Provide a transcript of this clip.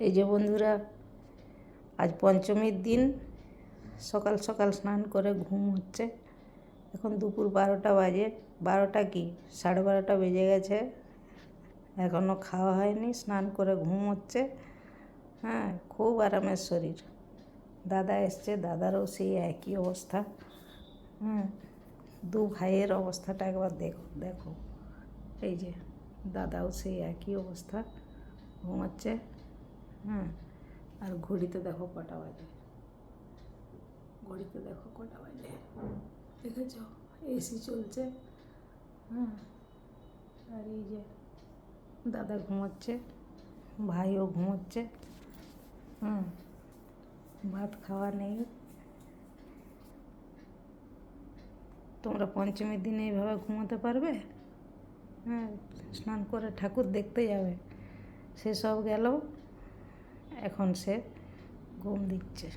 এই যে বন্ধুরা, আজ পঞ্চমীর দিন সকাল সকাল স্নান করে ঘুম হচ্ছে। এখন দুপুর 12টা বাজে। 12টা কি 12:30 বেজে গেছে, এখনও খাওয়া হয়নি। স্নান করে ঘুম হচ্ছে। হ্যাঁ, খুব আরামের শরীর। দাদা এসছে, দাদারও সেই একই অবস্থা। দু ভাইয়ের অবস্থাটা একবার দেখো দেখো। এই যে দাদাও সেই একই অবস্থা, ঘুমাচ্ছে। আর ঘড়িতে দেখো কটা বাজে, ঘড়িতে দেখো কটা বাজে, দেখেছ? এসি চলছে। আর এই যে দাদা ঘুমাচ্ছে, ভাইও ঘুমাচ্ছে। ভাত খাওয়া নেই। তোমরা পঞ্চমীর দিনে এইভাবে ঘুমোতে পারবে? স্নান করে ঠাকুর দেখতে যাবে, সেসব গেল, এখন সে ঘুম দিচ্ছে।